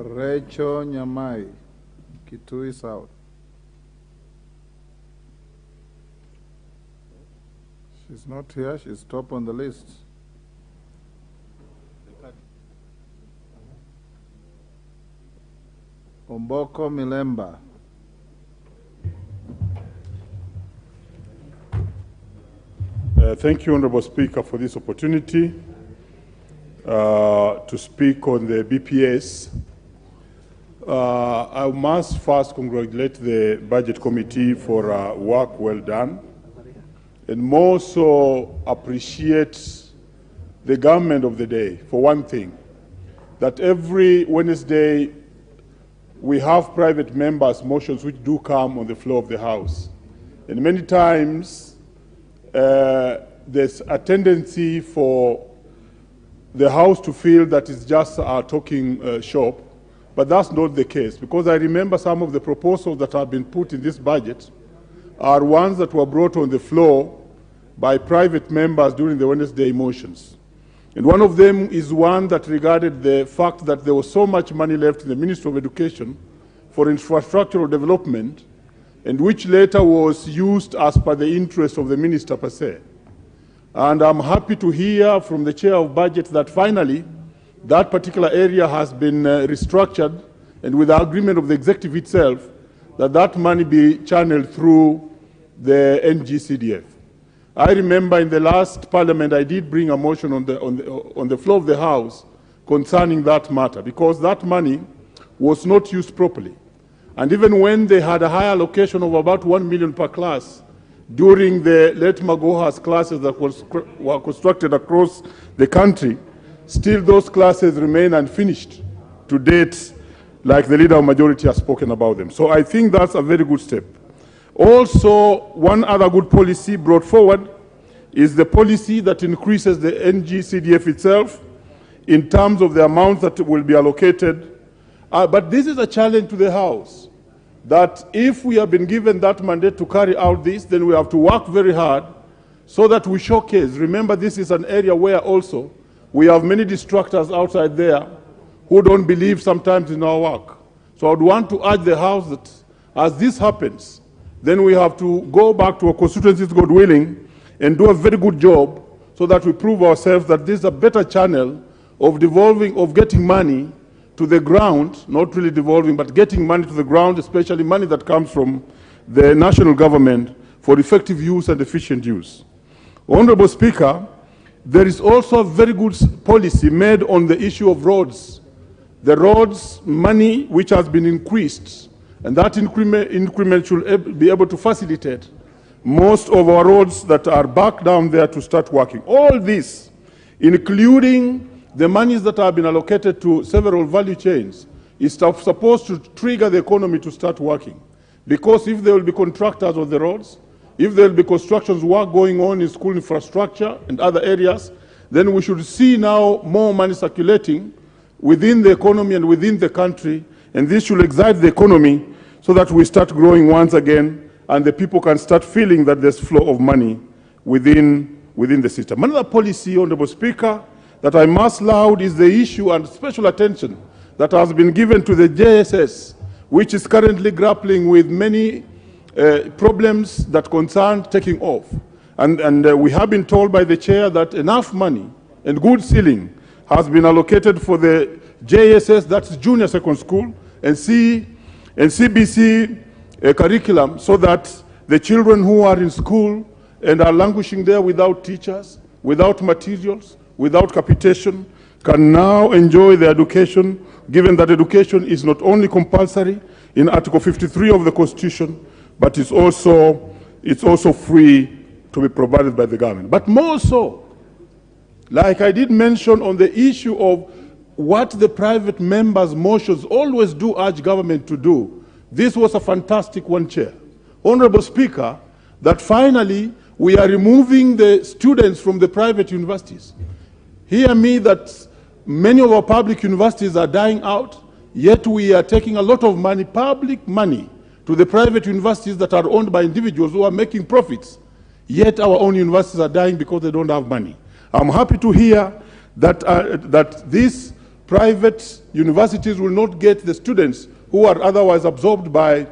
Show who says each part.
Speaker 1: Rachel Nyamai, Kitui South. She's not here, she's top on the list. Omboko Milemba.
Speaker 2: Thank you, Honorable Speaker, for this opportunity to speak on the BPS. I must first congratulate the Budget Committee for work well done, and more so appreciate the government of the day for one thing, that every Wednesday we have private members' motions which do come on the floor of the House. And many times there's a tendency for the House to feel that it's just a talking shop, but that's not the case, because I remember some of the proposals that have been put in this budget are ones that were brought on the floor by private members during the Wednesday motions. And one of them is one that regarded the fact that there was so much money left in the Ministry of Education for infrastructural development, and which later was used as per the interest of the minister per se. And I'm happy to hear from the Chair of Budget that finally that particular area has been restructured, and with the agreement of the executive itself, that money be channeled through the NGCDF. I remember in the last Parliament I did bring a motion on the floor of the House concerning that matter, because that money was not used properly. And even when they had a higher allocation of about 1 million per class during the late Magoha's classes that were constructed across the country, still those classes remain unfinished to date, like the Leader of Majority has spoken about them. So I think that's a very good step. Also, one other good policy brought forward is the policy that increases the NGCDF itself in terms of the amount that will be allocated. But this is a challenge to the House, that if we have been given that mandate to carry out this, then we have to work very hard so that we showcase. Remember, this is an area where also we have many distractors outside there who don't believe sometimes in our work. So I would want to urge the House that as this happens, then we have to go back to our constituencies, God willing, and do a very good job so that we prove ourselves that this is a better channel of getting money to the ground, not really devolving, but getting money to the ground, especially money that comes from the national government for effective use and efficient use. Honorable Speaker, there is also a very good policy made on the issue of roads. The roads money which has been increased, and that increment should be able to facilitate most of our roads that are back down there to start working. All this, including the monies that have been allocated to several value chains, is supposed to trigger the economy to start working. Because if there will be contractors on the roads, if there will be construction work going on in school infrastructure and other areas, then we should see now more money circulating within the economy and within the country, and this should excite the economy so that we start growing once again and the people can start feeling that there's flow of money within the system. Another policy, Honorable Speaker, that I must laud is the issue and special attention that has been given to the JSS, which is currently grappling with many problems that concern taking off. And we have been told by the chair that enough money and good ceiling has been allocated for the JSS, that's junior secondary school, and CBC curriculum, so that the children who are in school and are languishing there without teachers, without materials, without capitation, can now enjoy their education, given that education is not only compulsory in Article 53 of the Constitution, but it's also free to be provided by the government. But more so, like I did mention on the issue of what the private members' motions always do urge government to do, this was a fantastic one, Chair. Honorable Speaker, that finally we are removing the students from the private universities. Hear me that many of our public universities are dying out, yet we are taking a lot of money, public money, to the private universities that are owned by individuals who are making profits, yet our own universities are dying because they don't have money. I'm happy to hear that, that this private universities will not get the students who are otherwise absorbed by